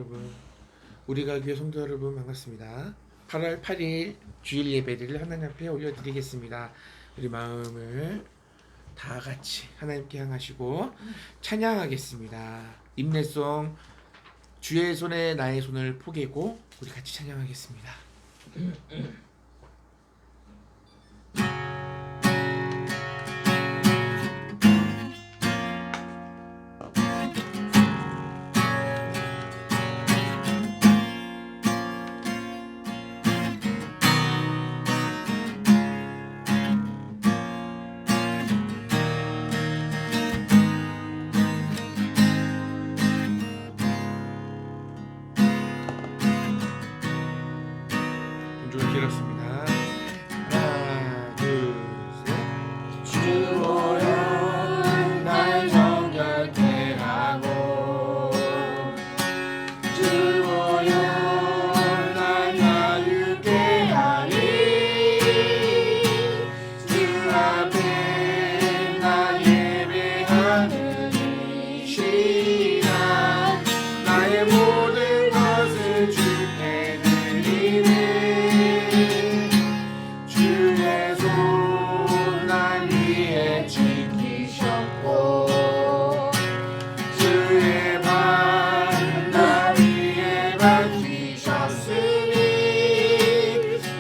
여러분, 우리가 교회 성도 여러분 반갑습니다. 8월 8일 주일 예배를 하나님 앞에 올려드리겠습니다. 우리 마음을 다 같이 하나님께 향하시고 찬양하겠습니다. 임내송 주의 손에 나의 손을 포개고 우리 같이 찬양하겠습니다. 좀 길었습니다. 하나, 둘, 셋. 주보여 날 정결케 하고 주보여 날 자유케 하리 주 앞에 나 예배하는 이 시간 나의 모든 것을 주께 드리네 주의 손 날 위해 지키셨고 주의 발 날 위해 밝히셨으니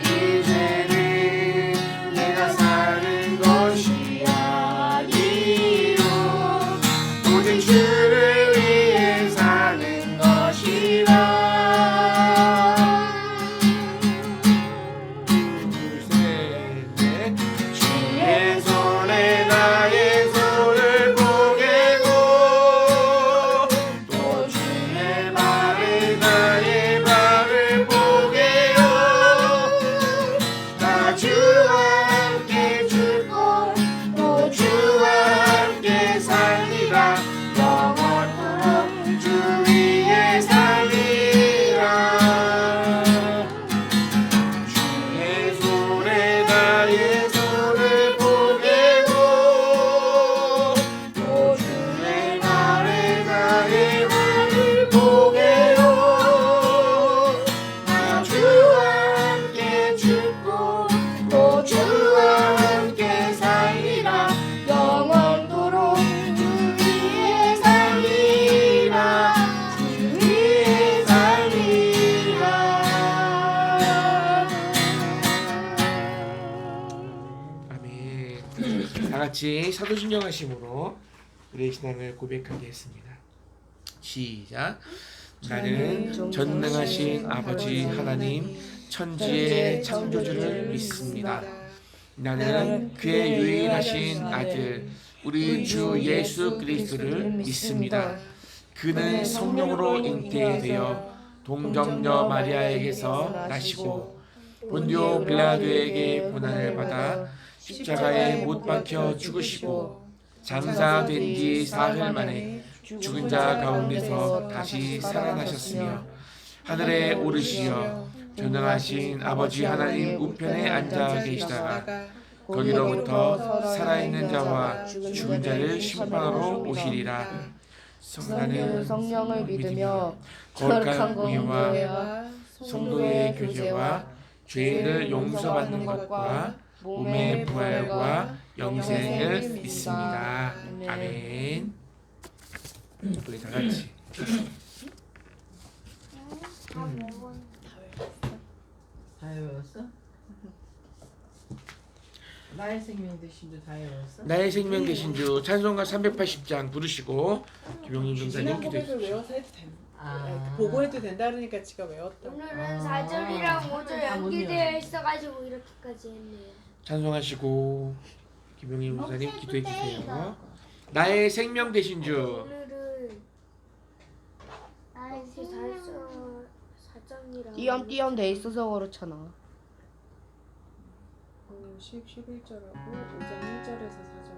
이제는 내가 사는 것이 아니요 오직 주를 위해 사는 것이라 둘, 셋, 넷. 주의 손에 나의 손을 포개고 또 주의 발에 나의 발을 포개요 나 주와 함께 죽고 또 주와 함께 살리라 영원토록 주 위에 살리라 주의 손에 나의 손을 포개고 또 주의 발에 나의 발을 포개요 나 주와 함께 죽고 또 주와 함께 살리라 영원토록 주 위에 살리라 주 위에 살리라 아멘. 다 같이 사도신경 하심으로 우리의 신앙을 고백하겠습니다. 시작. 나는 전능하신 아버지 하나님 천지의 창조주를 믿습니다. 나는 그의 유일하신 아들 우리 주 예수 그리스도를 믿습니다. 그는 성령으로 잉태되어 동정녀 마리아에게서 나시고 본디오 빌라도에게 고난을 받아 십자가에 못 박혀 죽으시고 장사된 뒤 사흘 만에 죽은 자 가운데서 다시 살아나셨으며 하늘에 오르시어 전능하신 아버지 하나님 우편에 앉아 계시다가 거기로부터 살아있는 자와 죽은 자를 심판하러 오시리라. 나는 성령을 믿으며 거룩한 공의와 공의와 성도의 교제와 죄를 용서받는 것과 몸의 부활과 영생을 믿습니다. 아멘. 우리 다 같이. 다 외웠어? 나의 생명 대신도 다 외웠어? 나의 생명 되신 주 찬송가 380장 부르시고 김용림 전사님 지난 기도해 고백을 주십시오. 외워서 해도 된. 아. 보고해도 된다 그러니까 지가 외웠다. 오늘은 4절이랑 5절 아, 연기되어 있어가지고 이렇게까지 했네요. 찬송하시고 김용림 전사님 기도해 주세요. 나의 생명 되신 주 오늘은 나의 4장이랑 띄엄띄엄 돼 있어서 그렇잖아. 오늘 11절하고 5장 1절에서 4절.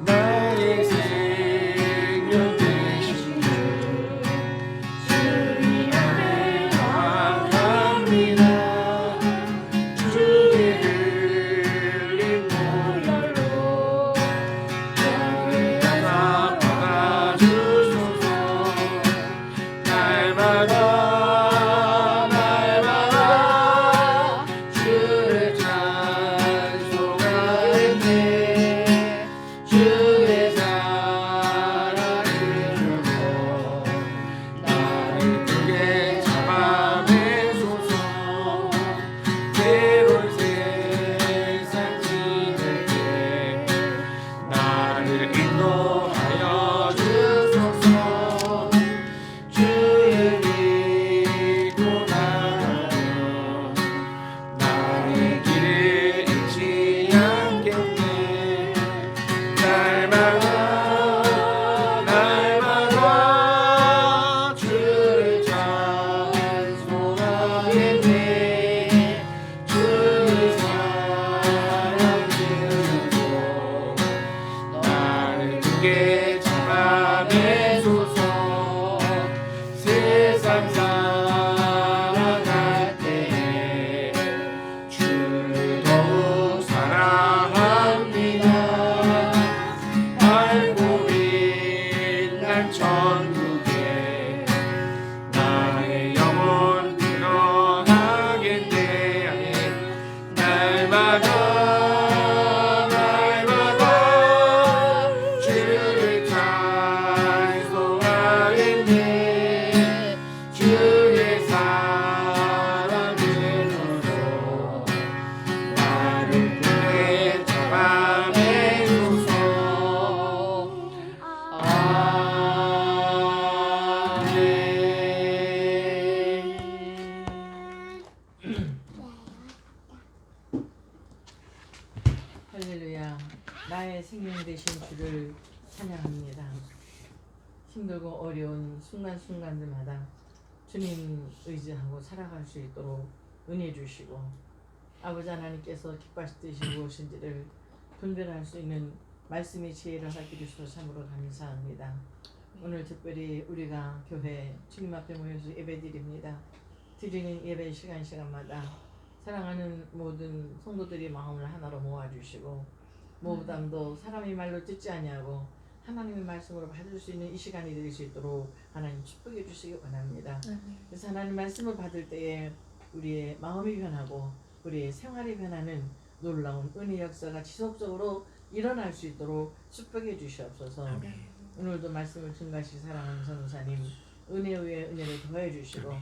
나의 생명 되신 주 주님 앞에 나갑니다. 주의 영원한 천국에 나의 영혼 들어가겠네. 아멘. 날마다 주를 찬송하겠네. 주의 사랑으로 나를 꿈에 잡아내소서. 할렐루야. 나의 생명 되신 주를 찬양합니다. 힘들고 어려운 순간순간들마다 주님 의지하고 살아갈 수 있도록 은혜 주시고 아버지 하나님께서 기뻐하실 뜻이 무엇인지를 분별할 수 있는 말씀의 지혜를 갖게 주셔서 참으로 감사합니다. 오늘 특별히 우리가 교회 주님 앞에 모여서 예배드립니다. 드리는 예배 시간마다 사랑하는 모든 성도들이 마음을 하나로 모아주시고 무엇보다도 사람의 말로 듣지 아니하고 하나님의 말씀으로 받을 수 있는 이 시간이 될 수 있도록 하나님 축복해 주시기 원합니다. 그래서 하나님 말씀을 받을 때에 우리의 마음이 변하고 우리의 생활이 변하는 놀라운 은혜 역사가 지속적으로 일어날 수 있도록 축복해 주시옵소서. 오늘도 말씀을 증가시 사랑하는 선교사님 은혜 위에 은혜를 더해 주시고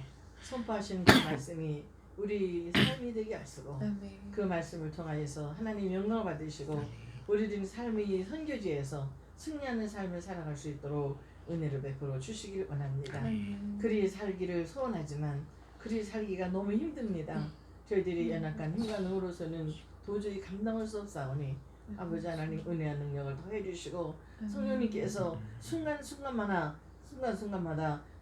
선포하시는 그 말씀이 우리 삶이 되게 하시고 그 말씀을 통하여서 하나님 영광을 받으시고 우리들의 삶이 선교지에서 승리하는 삶을 살아갈 수 있도록 은혜를 베풀어 주시길 원합니다. 그리 살기를 소원하지만 그리 살기가 너무 힘듭니다. 저희들이 연약한 힘과 능으로서는 도저히 감당할 수 없사오니 아버지 하나님 은혜와 능력을 더해 주시고 성령님께서 순간순간마다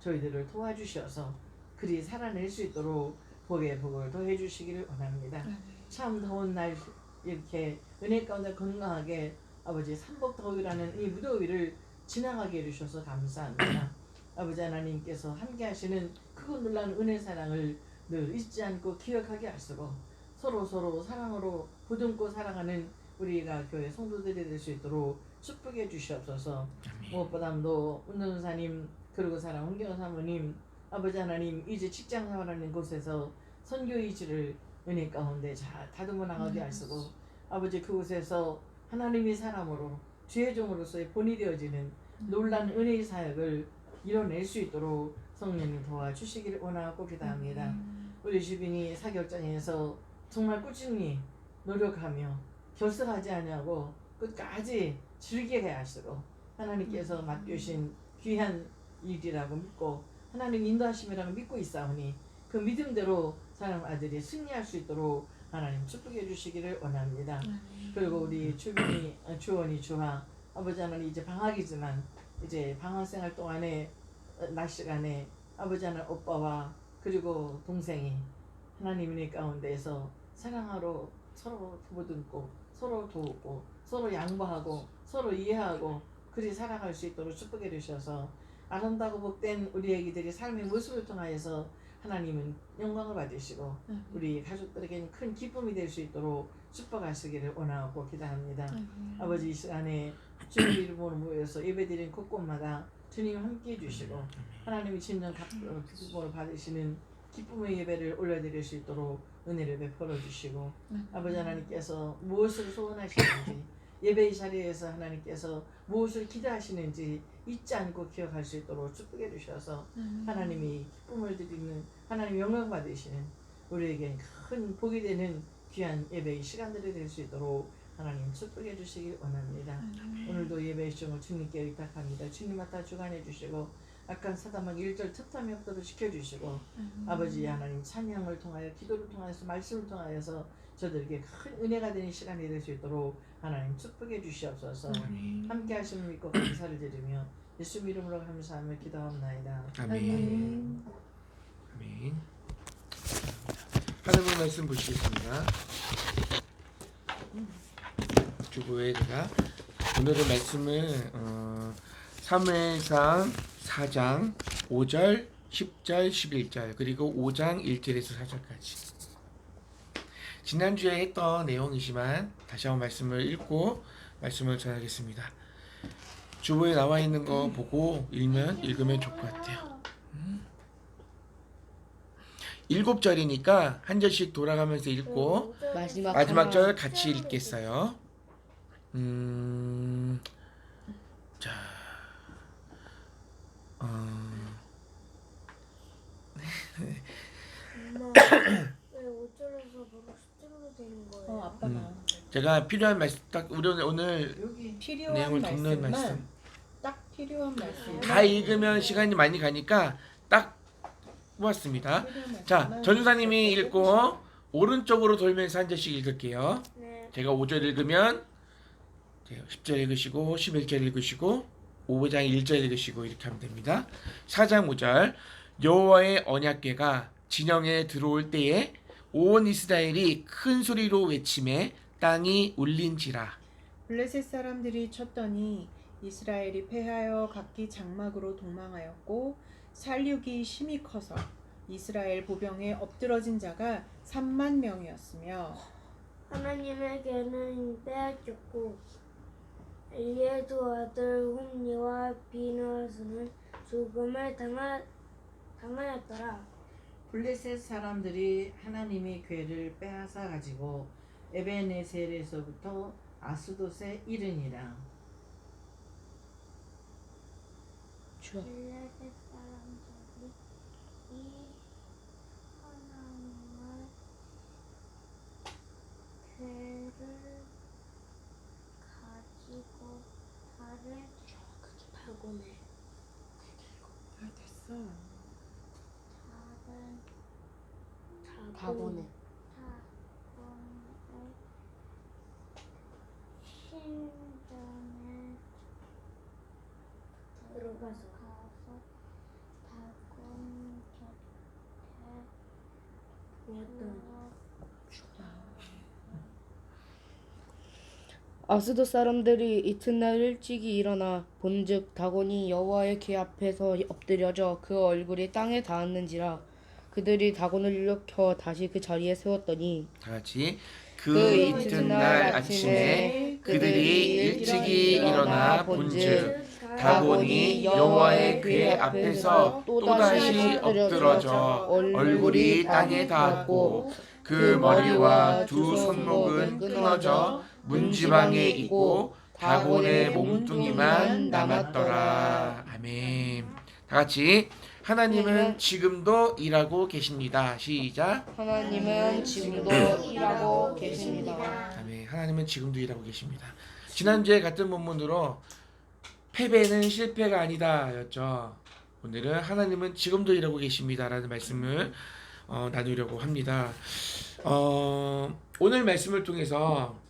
저희들을 도와주셔서 그리 살아낼 수 있도록 복의 복을 더해 주시기를 원합니다. 참 더운 날 이렇게 은혜 가운데 건강하게 아버지 삼복더위라는 이 무더위를 지나가게 해주셔서 감사합니다. 아버지 하나님께서 함께 하시는 크고 놀라운 은혜 사랑을 늘 잊지 않고 기억하게 하시고 서로 사랑으로 보듬고 사랑하는 우리가 교회 성도들이 될 수 있도록 축복해 주시옵소서. 무엇보다도 운전사님 그리고 사랑 홍경호 사모님 아버지 하나님 이제 직장 생활하는 곳에서 선교 의지를 은혜 가운데 잘 다듬어 나가게 하시고 아버지 그곳에서 하나님의 사람으로 주의 종으로서의 본이 되어지는 놀란 은혜의 사역을 이뤄낼 수 있도록 성령님 도와주시기를 원하고 기도합니다. 우리 주빈이 사격장에서 정말 꾸준히 노력하며 결석하지 아니하고 끝까지 즐기게 하시고 하나님께서 맡겨주신 귀한 일이라고 믿고 하나님 인도하심이라고 믿고 있사오니 그 믿음대로 사람 아들이 승리할 수 있도록 하나님 축복해 주시기를 원합니다. 그리고 우리 주원이 주하 아버지 하나님 이제 방학이지만 이제 방학생활 동안에 낮 시간에 아버지 하나님 오빠와 그리고 동생이 하나님의 가운데에서 사랑하러 서로 보듬고 서로 도우고 서로 양보하고 서로 이해하고 그리 살아갈 수 있도록 축복해 주셔서 아름다고 복된 우리 애기들이 삶의 모습을 통하여서 하나님은 영광을 받으시고 우리 가족들에게는 큰 기쁨이 될 수 있도록 축복하시기를 원하고 기도합니다. 아버지 이 시간에 주님 이름으로 모여서 예배드린 곳곳마다 주님 함께해 주시고 하나님이 진정 기쁨을 받으시는 기쁨의 예배를 올려드릴 수 있도록 은혜를 베풀어 주시고 아버지 하나님께서 무엇을 소원하시는지 예배의 자리에서 하나님께서 무엇을 기도하시는지 잊지 않고 기억할 수 있도록 축복해 주셔서 하나님이 기쁨을 드리는 하나님 영광 받으시는 우리에게 큰 복이 되는 귀한 예배의 시간들이 될 수 있도록 하나님 축복해 주시길 원합니다. 오늘도 예배의 시점을 주님께 의탁합니다. 주님 맡아 주관해 주시고 악한 사담하게 일절 틈탐이 없도록 지켜주시고 아버지 하나님 찬양을 통하여 기도를 통하여서 말씀을 통하여서 저들에게 큰 은혜가 되는 시간이 될 수 있도록 하나님 축복해 주시옵소서. 함께 하시는 믿고 감사를 드리며 예수 이름으로 감사하며 기도합나이다. 아멘. 아멘. 하나님 말씀 보시겠습니다. 주보에 제가 오늘의 말씀을 사무엘상 4장 5절, 10절, 11절 그리고 5장 1절에서 4절까지 지난주에 했던 내용이지만 다시 한번 말씀을 읽고 말씀을 전하겠습니다. 주보에 나와 있는 거 보고 읽으면 좋을 것 같아요. 7절이니까 한 절씩 돌아가면서 읽고 마지막 절 같이 읽겠어요. 자, 엄마 왜 5절에서 바로 10절로 되는 거예요? 아빠가 제가 필요한 말씀 딱 우리 오늘 여기 필요한 내용을 돕는 말씀만 말씀 딱 필요한 말씀 다 읽으면 시간이 많이 가니까 딱 뽑았습니다. 자, 전우사님이 읽고 오른쪽으로 돌면서 한 절씩 읽을게요. 네. 제가 5절 읽으면 10절 읽으시고 11절 읽으시고 5장 1절 읽으시고 이렇게 하면 됩니다. 4장 5절 여호와의 언약궤가 진영에 들어올 때에 온 이스라엘이 큰 소리로 외치매 땅이 울린지라. 블레셋 사람들이 쳤더니 이스라엘이 패하여 각기 장막으로 도망하였고 살육이 심히 커서 이스라엘 보병에 엎드러진 자가 3만 명이었으며 하나님에게는 빼앗겼고 엘리에도 아들 홈니와 비누아스는 죽음을 당하였더라. 블레셋 사람들이 하나님의 궤를 빼앗아 가지고 에베네셀에서부터 아스돗에 이르니라. 블레셋 사람들이 이 하나님의 궤를 가지고 다른 다곤에 됐어. 다곤에 신전에 들어가서 다곤 곁에 아스돗 사람들이 이튿날 일찍이 일어나 본즉 다곤이 여호와의 궤 앞에서 엎드려져 그 얼굴이 땅에 닿았는지라. 그들이 다곤을 일으켜 다시 그 자리에 세웠더니 다 같이 그 그 이튿날 아침에 그들이 일찍이 일어나 본즉 다곤이 여호와의 궤 앞에서 또다시 엎드러져 얼굴이 땅에 닿았고 그 머리와 두 손목은 끊어져 문지방에 있고 다곤의 몸뚱이만 남았더라. 아멘. 다 같이 하나님은 지금도 일하고 계십니다. 시작. 하나님은 지금도 일하고 계십니다. 아멘. 하나님은 지금도 일하고 계십니다. 지난주에 같은 본문으로 패배는 실패가 아니다 였죠. 오늘은 하나님은 지금도 일하고 계십니다 라는 말씀을 나누려고 합니다. 오늘 말씀을 통해서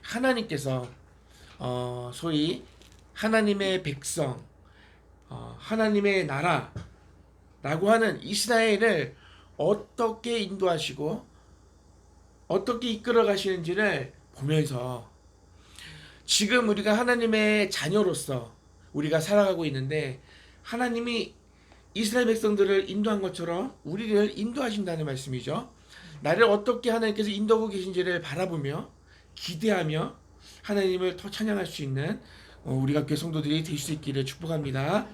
하나님께서 소위 하나님의 백성, 하나님의 나라라고 하는 이스라엘을 어떻게 인도하시고 어떻게 이끌어 가시는지를 보면서 지금 우리가 하나님의 자녀로서 우리가 살아가고 있는데 하나님이 이스라엘 백성들을 인도한 것처럼 우리를 인도하신다는 말씀이죠. 나를 어떻게 하나님께서 인도하고 계신지를 바라보며 기대하며 하나님을 더 찬양할 수 있는 우리가 교회 성도들이 될 수 있기를 축복합니다.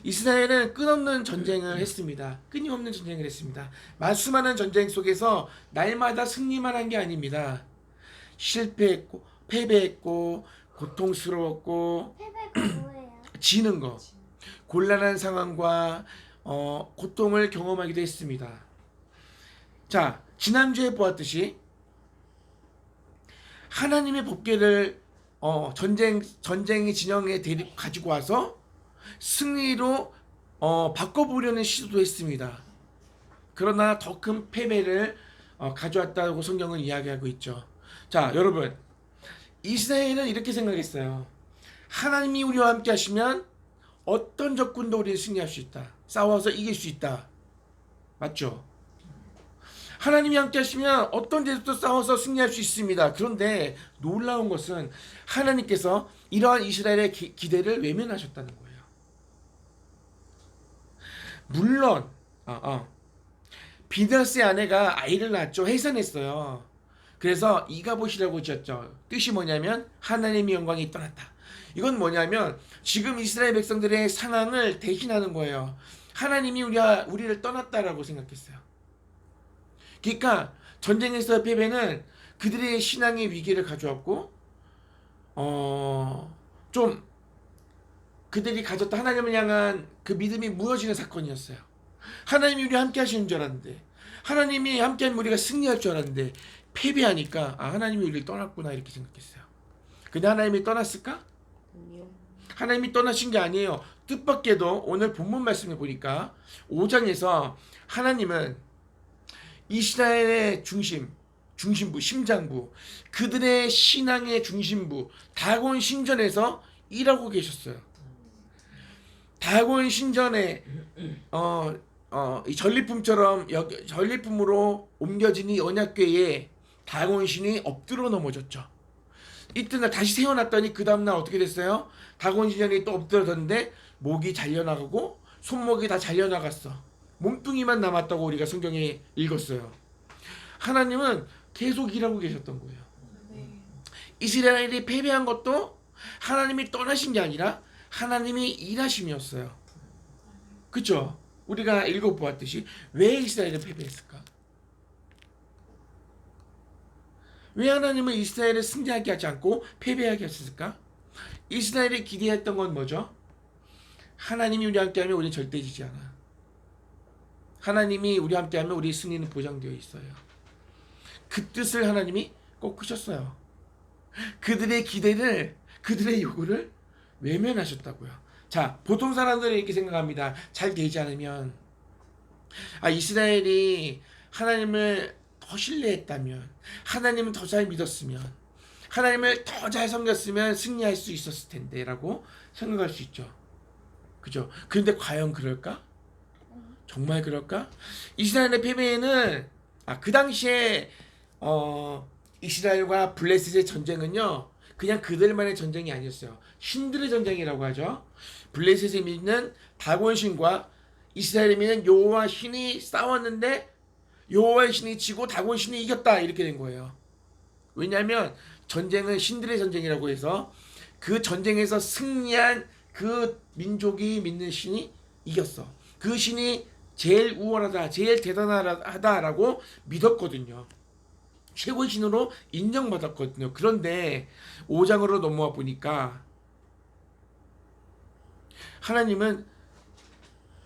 이스라엘은 끝없는 전쟁을 했습니다. 끊임없는 전쟁을 했습니다. 수많은 전쟁 속에서 날마다 승리만 한 게 아닙니다. 실패했고 패배했고 고통스러웠고 패배가 뭐예요? 지는 거, 곤란한 상황과 고통을 경험하기도 했습니다. 자, 지난주에 보았듯이 하나님의 법궤를 전쟁의 진영에 가지고 와서 승리로 바꿔보려는 시도도 했습니다. 그러나 더 큰 패배를 가져왔다고 성경은 이야기하고 있죠. 자, 여러분, 이스라엘은 이렇게 생각했어요. 하나님이 우리와 함께 하시면 어떤 적군도 우리는 승리할 수 있다. 싸워서 이길 수 있다. 맞죠? 하나님이 함께 하시면 어떤 데서도 싸워서 승리할 수 있습니다. 그런데 놀라운 것은 하나님께서 이러한 이스라엘의 기대를 외면하셨다는 거예요. 물론 비느하스의 아내가 아이를 낳았죠. 해산했어요. 그래서 이가봇이라고 지었죠. 뜻이 뭐냐면 하나님의 영광이 떠났다. 이건 뭐냐면 지금 이스라엘 백성들의 상황을 대신하는 거예요. 하나님이 우리를 떠났다라고 생각했어요. 그러니까 전쟁에서 패배는 그들의 신앙의 위기를 가져왔고 좀 그들이 가졌던 하나님을 향한 그 믿음이 무너지는 사건이었어요. 하나님이 우리와 함께 하시는 줄 알았는데, 하나님이 함께하면 우리가 승리할 줄 알았는데 패배하니까 하나님이 우리를 떠났구나 이렇게 생각했어요. 근데 하나님이 떠났을까? 아니요. 하나님이 떠나신 게 아니에요. 뜻밖에도 오늘 본문 말씀을 보니까 5장에서 하나님은 이스라엘의 중심부, 심장부, 그들의 신앙의 중심부 다곤 신전에서 일하고 계셨어요. 다곤 신전에 이 전리품처럼 전리품으로 옮겨진 이 언약궤에 다곤 신이 엎드려 넘어졌죠. 이튿날 다시 세워놨더니 그 다음날 어떻게 됐어요? 다곤 신전이 또 엎드려졌는데 목이 잘려나가고 손목이 다 잘려나갔어. 몸뚱이만 남았다고 우리가 성경에 읽었어요. 하나님은 계속 일하고 계셨던 거예요. 이스라엘이 패배한 것도 하나님이 떠나신 게 아니라 하나님이 일하심이었어요. 그쵸? 우리가 읽어보았듯이 왜 이스라엘은 패배했을까? 왜 하나님은 이스라엘을 승리하게 하지 않고 패배하게 하셨을까? 이스라엘이 기대했던 건 뭐죠? 하나님이 우리와 함께하면 우리는 절대 지지 않아. 하나님이 우리와 함께하면 우리의 승리는 보장되어 있어요. 그 뜻을 하나님이 꺾으셨어요. 그들의 기대를, 그들의 요구를 외면하셨다고요. 자, 보통 사람들은 이렇게 생각합니다. 잘 되지 않으면, 이스라엘이 하나님을 더 신뢰했다면, 하나님을 더 잘 믿었으면, 하나님을 더 잘 섬겼으면 승리할 수 있었을 텐데 라고 생각할 수 있죠. 그죠? 그런데 과연 그럴까? 정말 그럴까? 이스라엘의 패배에는 그 당시에 이스라엘과 블레셋의 전쟁은요, 그냥 그들만의 전쟁이 아니었어요. 신들의 전쟁이라고 하죠. 블레셋이 믿는 다곤 신과 이스라엘이 믿는 여호와 신이 싸웠는데 여호와의 신이 지고 다곤 신이 이겼다 이렇게 된 거예요. 왜냐하면 전쟁은 신들의 전쟁이라고 해서 그 전쟁에서 승리한 그 민족이 믿는 신이 이겼어. 그 신이 제일 우월하다, 제일 대단하다라고 믿었거든요. 최고의 신으로 인정받았거든요. 그런데 5장으로 넘어와 보니까 하나님은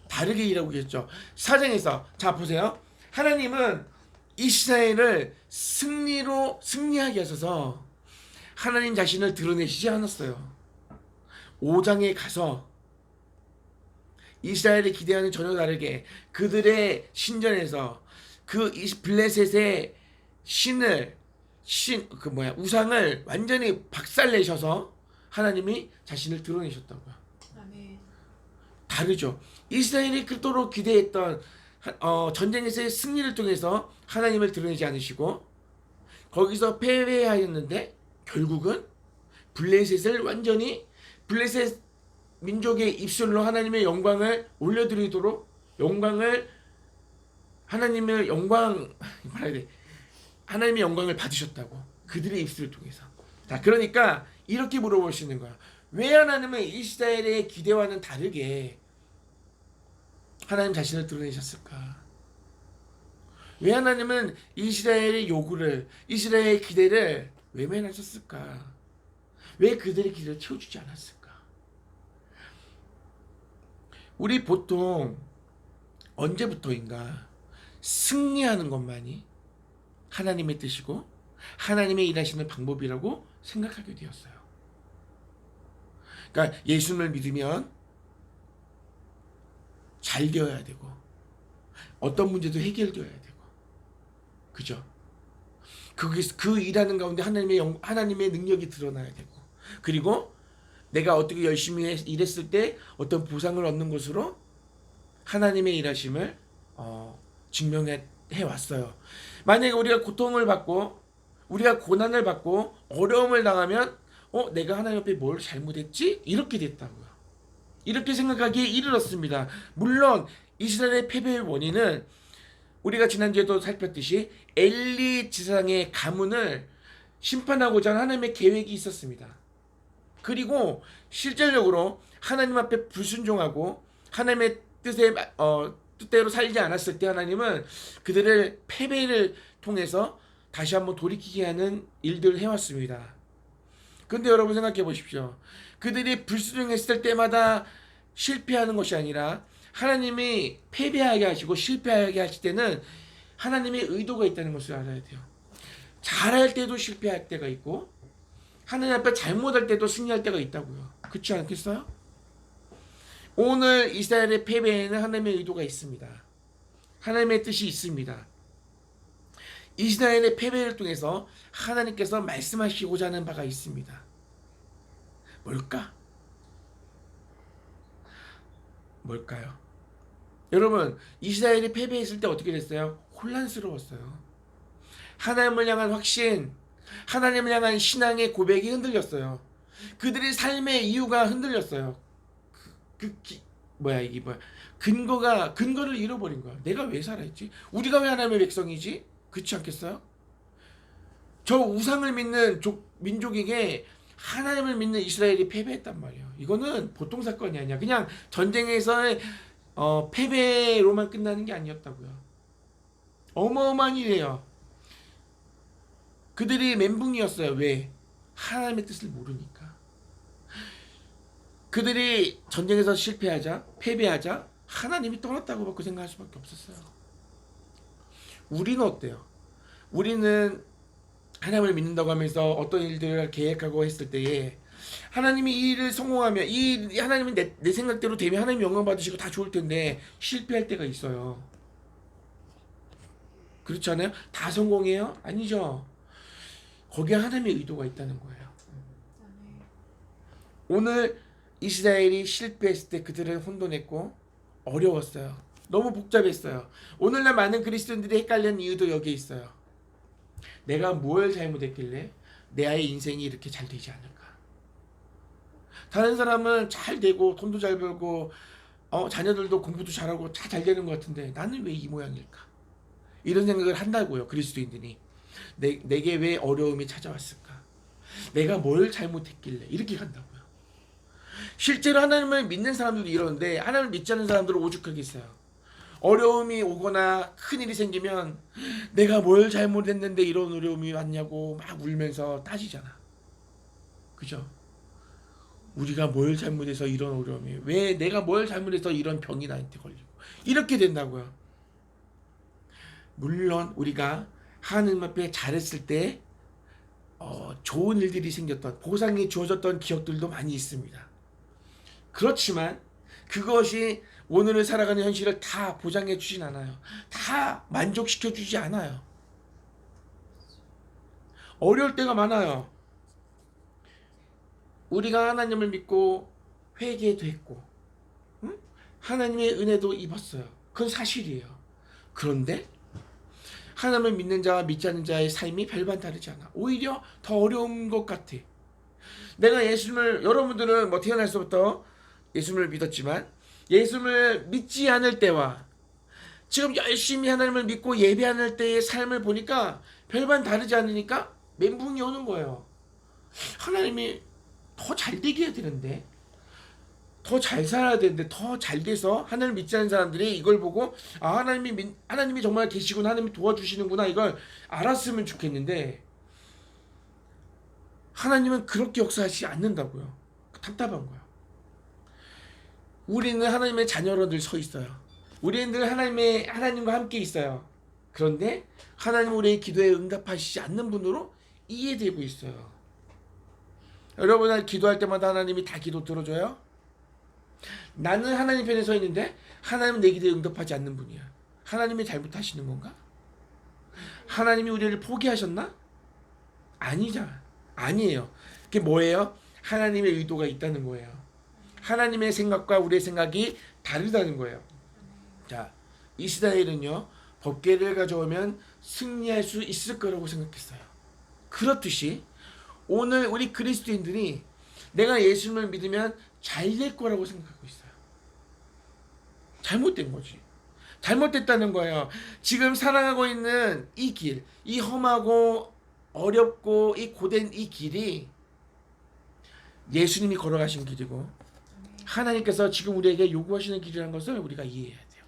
다르게 일하고 계셨죠. 4장에서 자 보세요. 하나님은 이스라엘을 승리하게 하셔서 하나님 자신을 드러내시지 않았어요. 5장에 가서 이스라엘이 기대하는 전혀 다르게 그들의 신전에서 그 블레셋의 우상을 완전히 박살내셔서 하나님이 자신을 드러내셨다고요. 다르죠. 이스라엘이 그토록 기대했던 전쟁에서의 승리를 통해서 하나님을 드러내지 않으시고 거기서 패배하였는데 결국은 블레셋을 완전히 블레셋 민족의 입술로 하나님의 영광을 올려드리도록 하나님의 영광을 받으셨다고 그들의 입술을 통해서. 자, 그러니까 이렇게 물어볼 수 있는 거야. 왜 하나님은 이스라엘의 기대와는 다르게 하나님 자신을 드러내셨을까? 왜 하나님은 이스라엘의 요구를, 이스라엘의 기대를 외면하셨을까? 왜 그들의 기대를 채워주지 않았을까? 우리 보통 언제부터인가 승리하는 것만이 하나님의 뜻이고 하나님의 일하시는 방법이라고 생각하게 되었어요. 그러니까 예수님을 믿으면 잘 되어야 되고 어떤 문제도 해결되어야 되고, 그죠? 그 일하는 가운데 하나님의 능력이 드러나야 되고, 그리고 내가 어떻게 열심히 일했을 때 어떤 보상을 얻는 것으로 하나님의 일하심을 증명해 왔어요. 만약에 우리가 고통을 받고 우리가 고난을 받고 어려움을 당하면 내가 하나님 앞에 뭘 잘못했지? 이렇게 됐다고요. 이렇게 생각하기에 이르렀습니다. 물론 이스라엘의 패배의 원인은 우리가 지난주에도 살폈듯이 엘리 지상의 가문을 심판하고자 하는 하나님의 계획이 있었습니다. 그리고 실질적으로 하나님 앞에 불순종하고 하나님의 뜻대로 살지 않았을 때 하나님은 그들을 패배를 통해서 다시 한번 돌이키게 하는 일들을 해왔습니다. 근데 여러분 생각해 보십시오. 그들이 불순종했을 때마다 실패하는 것이 아니라 하나님이 패배하게 하시고 실패하게 하실 때는 하나님의 의도가 있다는 것을 알아야 돼요. 잘할 때도 실패할 때가 있고 하나님 앞에 잘못할 때도 승리할 때가 있다고요. 그렇지 않겠어요? 오늘 이스라엘의 패배에는 하나님의 의도가 있습니다. 하나님의 뜻이 있습니다. 이스라엘의 패배를 통해서 하나님께서 말씀하시고자 하는 바가 있습니다. 뭘까요? 여러분, 이스라엘이 패배했을 때 어떻게 됐어요? 혼란스러웠어요. 하나님을 향한 확신, 하나님을 향한 신앙의 고백이 흔들렸어요. 그들의 삶의 이유가 흔들렸어요. 근거를 잃어버린 거야. 내가 왜 살아있지? 우리가 왜 하나님의 백성이지? 그렇지 않겠어요? 저 우상을 믿는 민족에게 하나님을 믿는 이스라엘이 패배했단 말이에요. 이거는 보통 사건이 아니야. 그냥 전쟁에서의 패배로만 끝나는 게 아니었다고요. 어마어마한 일이에요. 그들이 멘붕이었어요. 왜? 하나님의 뜻을 모르니까. 그들이 전쟁에서 실패하자, 패배하자 하나님이 떠났다고 받고 생각할 수밖에 없었어요. 우리는 어때요? 우리는 하나님을 믿는다고 하면서 어떤 일들을 계획하고 했을 때에 하나님이 이 일을 성공하면 하나님이 내 생각대로 되면 하나님 영광 받으시고 다 좋을 텐데 실패할 때가 있어요. 그렇지 않아요? 다 성공해요? 아니죠. 거기에 하나님의 의도가 있다는 거예요. 오늘 이스라엘이 실패했을 때 그들은 혼돈했고 어려웠어요. 너무 복잡했어요. 오늘날 많은 그리스도인들이 헷갈리는 이유도 여기에 있어요. 내가 뭘 잘못했길래 내 아이의 인생이 이렇게 잘 되지 않을까? 다른 사람은 잘 되고 돈도 잘 벌고 자녀들도 공부도 잘하고 다 잘 되는 것 같은데 나는 왜 이 모양일까? 이런 생각을 한다고요. 그리스도인들이. 내게 왜 어려움이 찾아왔을까? 내가 뭘 잘못했길래 이렇게 간다고요. 실제로 하나님을 믿는 사람들도 이러는데 하나님을 믿지 않는 사람들은 오죽하게 있어요. 어려움이 오거나 큰일이 생기면 내가 뭘 잘못했는데 이런 어려움이 왔냐고 막 울면서 따지잖아. 그죠? 우리가 뭘 잘못해서 이런 어려움이, 왜 내가 뭘 잘못해서 이런 병이 나한테 걸리고 이렇게 된다고요. 물론 우리가 하나님 앞에 잘했을 때 좋은 일들이 생겼던, 보상이 주어졌던 기억들도 많이 있습니다. 그렇지만 그것이 오늘을 살아가는 현실을 다 보장해 주진 않아요. 다 만족시켜 주지 않아요. 어려울 때가 많아요. 우리가 하나님을 믿고 회개도 했고 하나님의 은혜도 입었어요. 그건 사실이에요. 그런데 하나님을 믿는 자와 믿지 않는 자의 삶이 별반 다르지 않아. 오히려 더 어려운 것 같아. 내가 여러분들은 태어나서부터 예수님을 믿었지만 예수님을 믿지 않을 때와 지금 열심히 하나님을 믿고 예배하는 때의 삶을 보니까 별반 다르지 않으니까 멘붕이 오는 거예요. 하나님이 더 잘 되게 해야 되는데, 더 잘 살아야 되는데, 더 잘 돼서 하나님을 믿지 않는 사람들이 이걸 보고 하나님이 정말 계시구나, 하나님이 도와주시는구나 이걸 알았으면 좋겠는데 하나님은 그렇게 역사하시지 않는다고요. 답답한 거예요. 우리는 하나님의 자녀로 늘 서 있어요. 우리는 늘 하나님과 함께 있어요. 그런데 하나님은 우리의 기도에 응답하시지 않는 분으로 이해되고 있어요. 여러분, 기도할 때마다 하나님이 다 기도 들어줘요? 나는 하나님 편에 서 있는데 하나님은 내 기도에 응답하지 않는 분이야. 하나님이 잘못하시는 건가? 하나님이 우리를 포기하셨나? 아니에요. 그게 뭐예요? 하나님의 의도가 있다는 거예요. 하나님의 생각과 우리의 생각이 다르다는 거예요. 자, 이스라엘은요, 법궤를 가져오면 승리할 수 있을 거라고 생각했어요. 그렇듯이 오늘 우리 그리스도인들이 내가 예수님을 믿으면 잘 될 거라고 생각하고 있어요. 잘못된 거지. 잘못됐다는 거예요. 지금 살아가고 있는 이 길, 이 험하고 어렵고 이 고된 이 길이 예수님이 걸어가신 길이고 하나님께서 지금 우리에게 요구하시는 길이라는 것을 우리가 이해해야 돼요.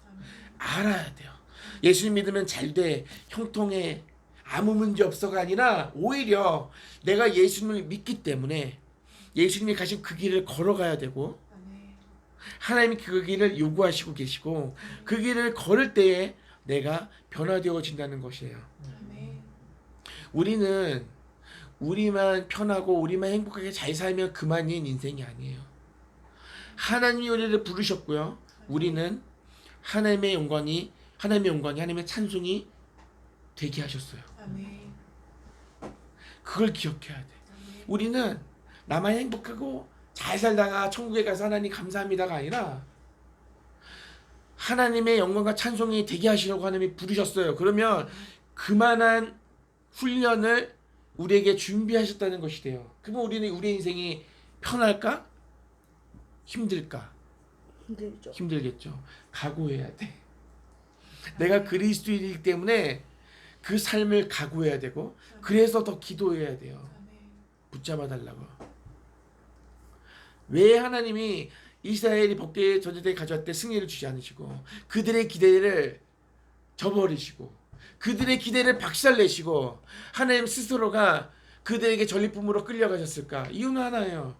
알아야 돼요. 예수님 믿으면 잘 돼, 형통해, 아무 문제 없어가 아니라 오히려 내가 예수님을 믿기 때문에 예수님이 가신 그 길을 걸어가야 되고 하나님이 그 길을 요구하시고 계시고 그 길을 걸을 때에 내가 변화되어진다는 것이에요. 우리는 우리만 편하고 우리만 행복하게 잘 살면 그만인 인생이 아니에요. 하나님이 우리를 부르셨고요. 우리는 하나님의 영광이 하나님의 찬송이 되게 하셨어요. 그걸 기억해야 돼. 우리는 나만 행복하고 잘 살다가 천국에 가서 하나님 감사합니다가 아니라 하나님의 영광과 찬송이 되게 하시려고 하나님이 부르셨어요. 그러면 그만한 훈련을 우리에게 준비하셨다는 것이 돼요. 그러면 우리는 우리의 인생이 편할까? 힘들까? 힘들죠. 힘들겠죠. 각오해야 돼. 내가 그리스도인이기 때문에 그 삶을 각오해야 되고 그래서 더 기도해야 돼요. 붙잡아 달라고. 왜 하나님이 이스라엘이 법궤 저주대에 가져왔을 때 승리를 주지 않으시고 그들의 기대를 저버리시고 그들의 기대를 박살내시고 하나님 스스로가 그들에게 전리품으로 끌려가셨을까? 이유는 하나예요.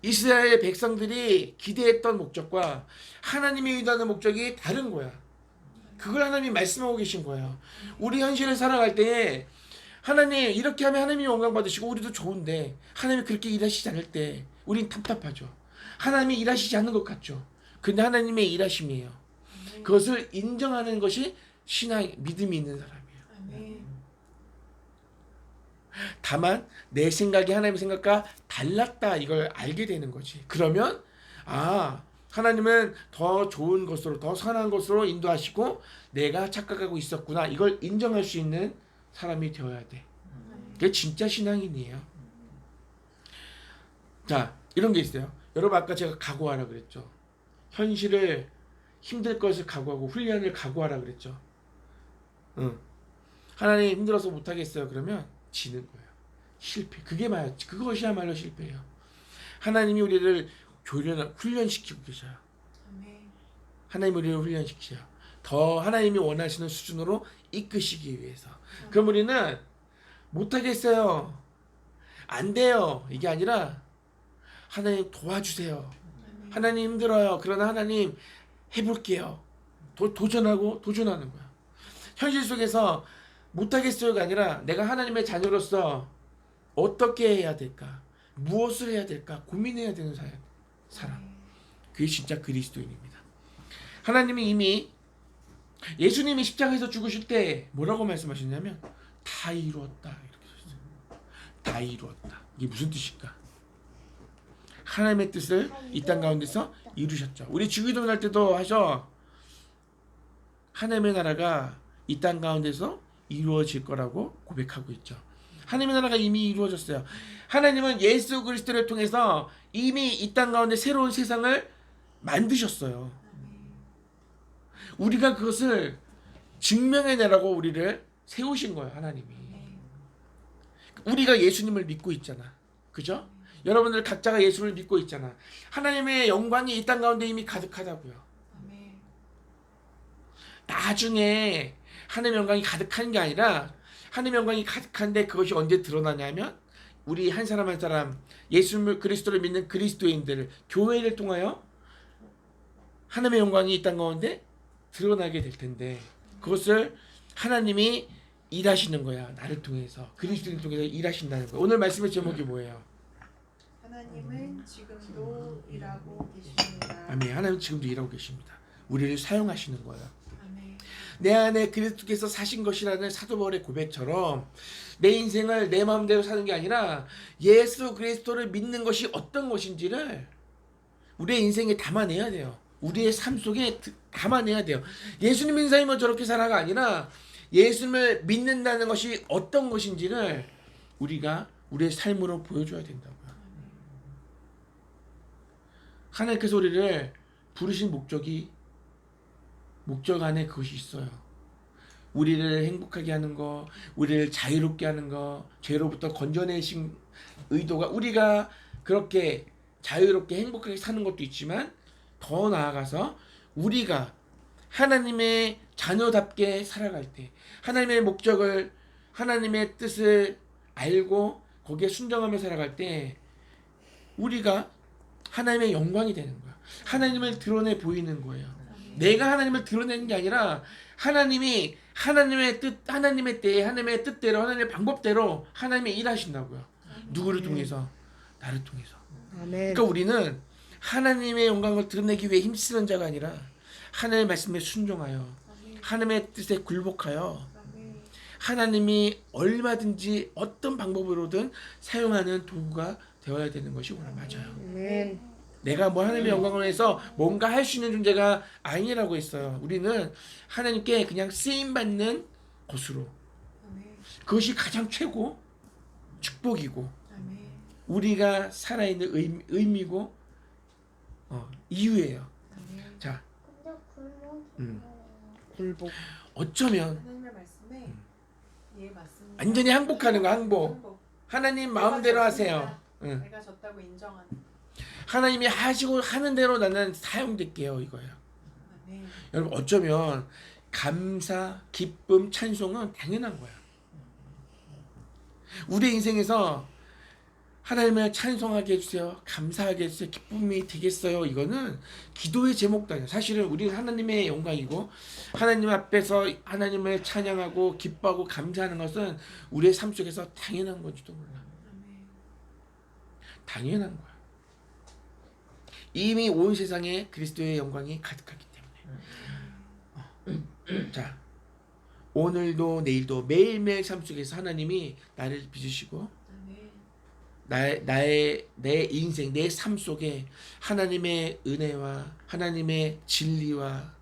이스라엘 백성들이 기대했던 목적과 하나님이 의도하는 목적이 다른 거야. 그걸 하나님이 말씀하고 계신 거예요. 우리 현실을 살아갈 때 하나님 이렇게 하면 하나님이 영광 받으시고 우리도 좋은데 하나님이 그렇게 일하시지 않을 때 우린 답답하죠. 하나님이 일하시지 않는 것 같죠. 근데 하나님의 일하심이에요. 그것을 인정하는 것이 신앙, 믿음이 있는 사람이에요. 다만 내 생각이 하나님의 생각과 달랐다 이걸 알게 되는 거지. 그러면 하나님은 더 좋은 것으로 더 선한 것으로 인도하시고 내가 착각하고 있었구나 이걸 인정할 수 있는 사람이 되어야 돼. 그게 진짜 신앙인이에요. 자, 이런 게 있어요. 여러분 아까 제가 각오하라 그랬죠. 현실을 힘들 것을 각오하고 훈련을 각오하라 그랬죠. 하나님 힘들어서 못하겠어요. 그러면 지는 거예요. 실패. 그것이야말로 실패예요. 하나님이 우리를 훈련시키고 계셔요. 하나님이 우리를 훈련시키셔요. 더 하나님이 원하시는 수준으로 이끄시기 위해서. 그럼 우리는 못하겠어요. 안 돼요. 이게 아니라 하나님 도와주세요. 하나님 힘들어요. 그러나 하나님 해볼게요. 도전하는 거야. 현실 속에서 못하겠어요가 아니라 내가 하나님의 자녀로서 어떻게 해야 될까? 무엇을 해야 될까? 고민해야 되는 사람. 그게 진짜 그리스도인입니다. 하나님이 이미 예수님이 십자가에서 죽으실 때 뭐라고 말씀하셨냐면 다 이루었다 이렇게 하셨어요. 다 이루었다. 이게 무슨 뜻일까? 하나님의 뜻을 이 땅 가운데서 이루셨죠. 우리 주기도 할 때도 하셔. 하나님의 나라가 이 땅 가운데서 이루어질 거라고 고백하고 있죠. 하나님의 나라가 이미 이루어졌어요. 하나님은 예수 그리스도를 통해서 이미 이 땅 가운데 새로운 세상을 만드셨어요. 우리가 그것을 증명해내라고 우리를 세우신 거예요. 하나님이. 우리가 예수님을 믿고 있잖아. 그죠? 여러분들 각자가 예수를 믿고 있잖아. 하나님의 영광이 이 땅 가운데 이미 가득하다고요. 나중에 하나님의 영광이 가득한 게 아니라 하나님의 영광이 가득한데 그것이 언제 드러나냐면 우리 한 사람 한 사람 예수 그리스도를 믿는 그리스도인들 교회를 통하여 하나님의 영광이 이 땅 가운데 드러나게 될 텐데 그것을 하나님이 일하시는 거야. 나를 통해서 그리스도를 통해서 일하신다는 거야. 오늘 말씀의 제목이 뭐예요? 하나님은 지금도 일하고 계십니다. 아멘. 하나님 지금도 일하고 계십니다. 우리를 사용하시는 거예요. 아멘. 내 안에 그리스도께서 사신 것이라는 사도 바울의 고백처럼 내 인생을 내 마음대로 사는 게 아니라 예수 그리스도를 믿는 것이 어떤 것인지를 우리의 인생에 담아내야 돼요. 우리의 삶 속에 담아내야 돼요. 예수님 믿는 사람이 저렇게 살아가 아니라 예수님을 믿는다는 것이 어떤 것인지를 우리가 우리의 삶으로 보여줘야 된다고요. 하나님께서 우리를 부르신 목적 안에 그것이 있어요. 우리를 행복하게 하는 거, 우리를 자유롭게 하는 거, 죄로부터 건져내신 의도가 우리가 그렇게 자유롭게 행복하게 사는 것도 있지만 더 나아가서 우리가 하나님의 자녀답게 살아갈 때 하나님의 목적을 하나님의 뜻을 알고 거기에 순종하며 살아갈 때 우리가 하나님의 영광이 되는 거야. 하나님을 드러내 보이는 거예요. 내가 하나님을 드러내는 게 아니라 하나님이 하나님의 뜻, 하나님의 때에 하나님의 뜻대로 하나님의 방법대로 하나님이 일하신다고요. 누구를 통해서? 나를 통해서. 아멘. 그러니까 우리는 하나님의 영광을 드러내기 위해 힘쓰는 자가 아니라 하나님의 말씀에 순종하여 하나님의 뜻에 굴복하여 하나님이 얼마든지 어떤 방법으로든 사용하는 도구가 되어야 되는 것이 오늘 맞아요. 아멘. 내가 뭐 하나님의 영광을 위해서 뭔가 할 수 있는 존재가 아니라고 했어요. 우리는 하나님께 그냥 쓰임받는 것으로 그것이 가장 최고 축복이고 우리가 살아있는 의미고 이유예요. 자, 근데 굶어. 굴복. 어쩌면 하나님의 말씀에 예 맞습니다. 완전히 항복하는 거, 항복. 하나님 마음대로 하세요. 응. 내가 졌다고 인정하는. 하나님이 하시고 하는 대로 나는 사용될게요, 이거예요. 아멘. 여러분 어쩌면 감사, 기쁨, 찬송은 당연한 거야. 우리 인생에서 하나님을 찬송하게 해주세요, 감사하게 해주세요, 기쁨이 되겠어요. 이거는 기도의 제목도 아니에요. 사실은 우리는 하나님의 영광이고 하나님 앞에서 하나님을 찬양하고 기뻐하고 감사하는 것은 우리의 삶 속에서 당연한 건지도 몰라. 당연한 거야. 이미 온 세상에 그리스도의 영광이 가득하기 때문에. 자, 오늘도 내일도 매일매일 삶 속에서 하나님이 나를 빚으시고 내 인생, 내 삶 속에 하나님의 은혜와 하나님의 진리와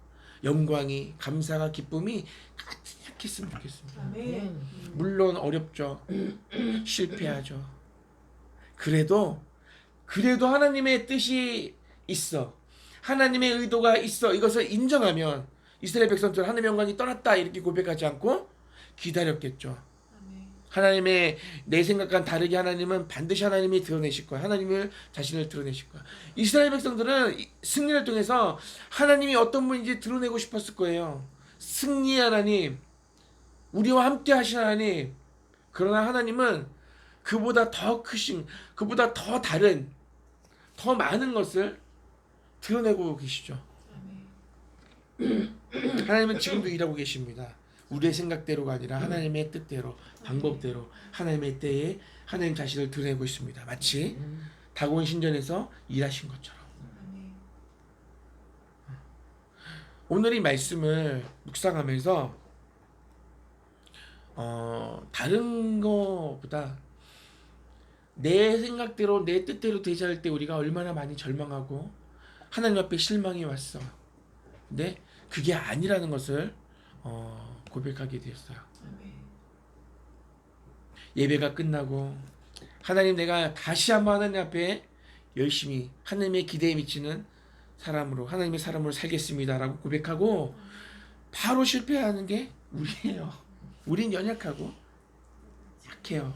영광이, 감사가, 기쁨이 가득했으면 좋겠습니다. 아멘. 물론 어렵죠. 실패하죠. 그래도 하나님의 뜻이 있어. 하나님의 의도가 있어. 이것을 인정하면 이스라엘 백성처럼 하나님의 영광이 떠났다 이렇게 고백하지 않고 기다렸겠죠. 하나님의 내 생각과는 다르게 하나님은 반드시 하나님이 드러내실 거야. 하나님을 자신을 드러내실 거야. 이스라엘 백성들은 승리를 통해서 하나님이 어떤 분인지 드러내고 싶었을 거예요. 승리의 하나님, 우리와 함께 하신 하나님. 그러나 하나님은 그보다 더 크신, 그보다 더 다른, 더 많은 것을 드러내고 계시죠. 하나님은 지금도 일하고 계십니다. 우리의 생각대로가 아니라 하나님의 뜻대로, 방법대로 하나님의 때에 하나님 자신을 드러내고 있습니다. 마치 다곤 신전에서 일하신 것처럼. 오늘 이 말씀을 묵상하면서 다른 거보다 내 생각대로 내 뜻대로 되지 않을 때 우리가 얼마나 많이 절망하고 하나님 앞에 실망이 왔어. 근데 그게 아니라는 것을 고백하게 되었어요. 예배가 끝나고 하나님, 내가 다시 한번 하나님 앞에 열심히 하나님의 기대에 미치는 사람으로, 하나님의 사람으로 살겠습니다라고 고백하고 바로 실패하는 게 우리예요. 우린 연약하고 약해요.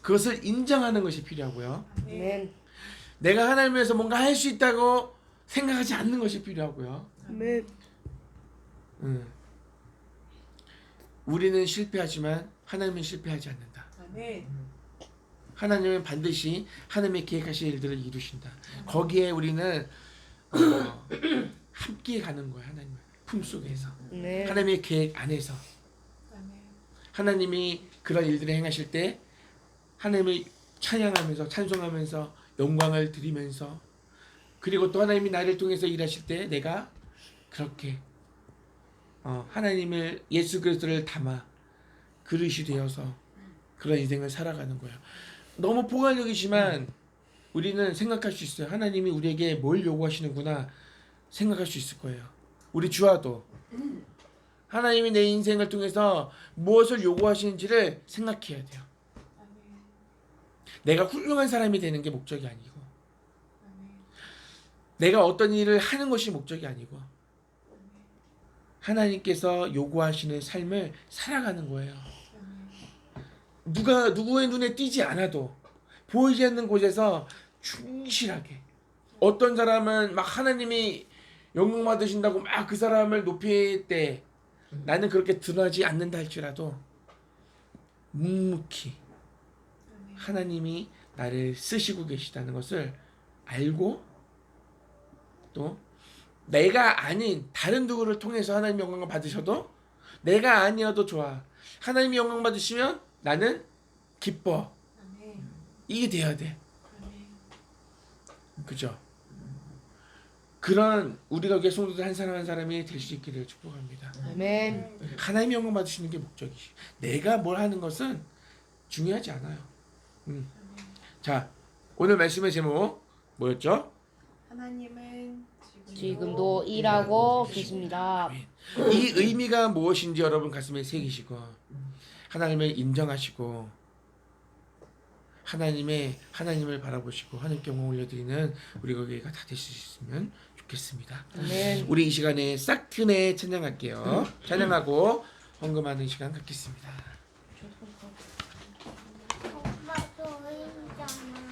그것을 인정하는 것이 필요하고요. 아멘. 내가 하나님을 위해서 뭔가 할 수 있다고 생각하지 않는 것이 필요하고요. 아멘. 우리는 실패하지만 하나님은 실패하지 않는다. 아멘. 하나님은 반드시 하나님의 계획하신 일들을 이루신다. 거기에 우리는 함께 가는 거야. 하나님 품속에서, 네. 하나님의 계획 안에서. 하나님이 그런 일들을 행하실 때 하나님을 찬양하면서, 찬송하면서, 영광을 드리면서, 그리고 또 하나님이 나를 통해서 일하실 때 내가 그렇게 하나님을, 예수 그리스도를 담아 그릇이 되어서 그런 인생을 살아가는 거예요. 너무 포괄적이지만 우리는 생각할 수 있어요. 하나님이 우리에게 뭘 요구하시는구나 생각할 수 있을 거예요. 우리 주아도 하나님이 내 인생을 통해서 무엇을 요구하시는지를 생각해야 돼요. 내가 훌륭한 사람이 되는 게 목적이 아니고, 내가 어떤 일을 하는 것이 목적이 아니고, 하나님께서 요구하시는 삶을 살아가는 거예요. 누구의 눈에 띄지 않아도, 보이지 않는 곳에서 충실하게. 어떤 사람은 막 하나님이 영광 받으신다고 막 그 사람을 높일 때 나는 그렇게 드러나지 않는다 할지라도 묵묵히 하나님이 나를 쓰시고 계시다는 것을 알고 또 내가 아닌 다른 누구를 통해서 하나님 영광을 받으셔도 내가 아니어도 좋아. 하나님이 영광 받으시면 나는 기뻐. 아멘. 이게 돼야 돼. 아멘. 그죠? 그런 우리가 교회 성도들 한 사람 한 사람이 될 수 있기를 축복합니다. 아멘. 하나님이 영광 받으시는 게 목적이지. 내가 뭘 하는 것은 중요하지 않아요. 자, 오늘 말씀의 제목 뭐였죠? 하나님은 지금도 일하고 계십니다. 이 의미가 무엇인지 여러분 가슴에 새기시고 하나님을 인정하시고 하나님을 바라보시고 하나님께 영광 올려드리는 우리 교회가 다 될 수 있으면 좋겠습니다. 아멘. 우리 이 시간에 싹트네 찬양할게요. 찬양하고 헌금하는 시간 갖겠습니다. 엄마 또 어린이잖아.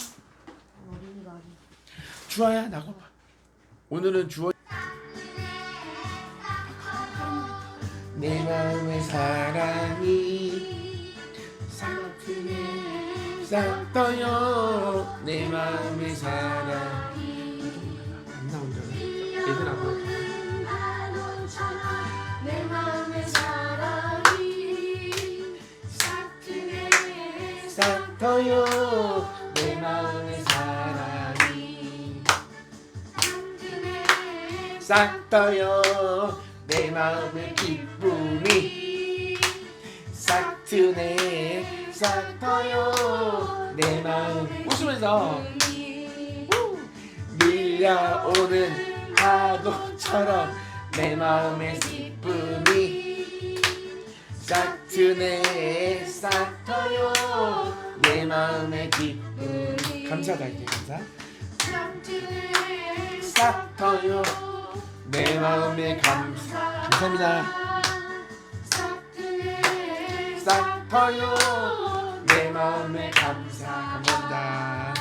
주아야 나가봐. 오늘은 주어 내 마음의 사랑이 싹 떠요. 내 마음의 사랑이 안 나오잖아. 애들 안 나오잖아. 내 마음의 사랑이 싹 떠요. 내 마음의 사랑이 싹 떠요. 내 마음의 기쁨이 싹 트네. 싹 떠요. 내 마음 웃으면서 밀려오는 파도처럼 내 마음의 기쁨이 싹 트네. 싹 터요. 내 마음의 기쁨이 감사다 이제 감사. 싹 터요. 내 마음의 감사. 감사합니다. 싹 터요. 내 마음의 감사. 감사합니다.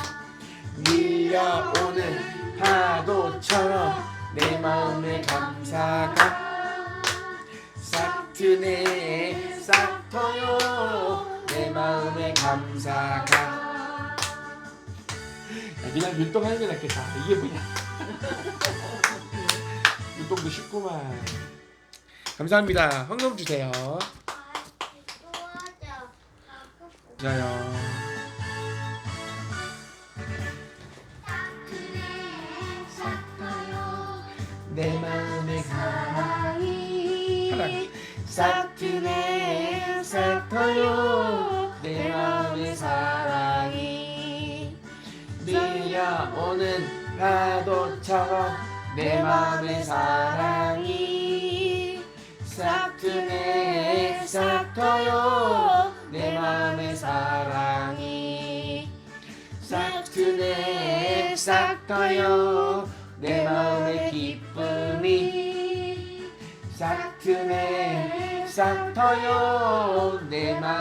밀려오는 파도처럼 내 마음의 감사가 싹 트네. 싹 터요. 내 마음의 감사가. 그냥 율동하는 게 낫겠다. 이게 뭐냐. 율동도 쉽구만. 감사합니다. 헌금 주세요. 자요. 내 마음의 사랑이 싹 트네. 싹 터요. 내 마음의 사랑이 밀려오는 파도처럼 내 마음의 사랑이 싹 트네. 싹 터요. 내 마음의 사랑이 싹 트네. 싹 터요. 내 마음의 기쁨이 싹 트네. 싹 터요. 내 마음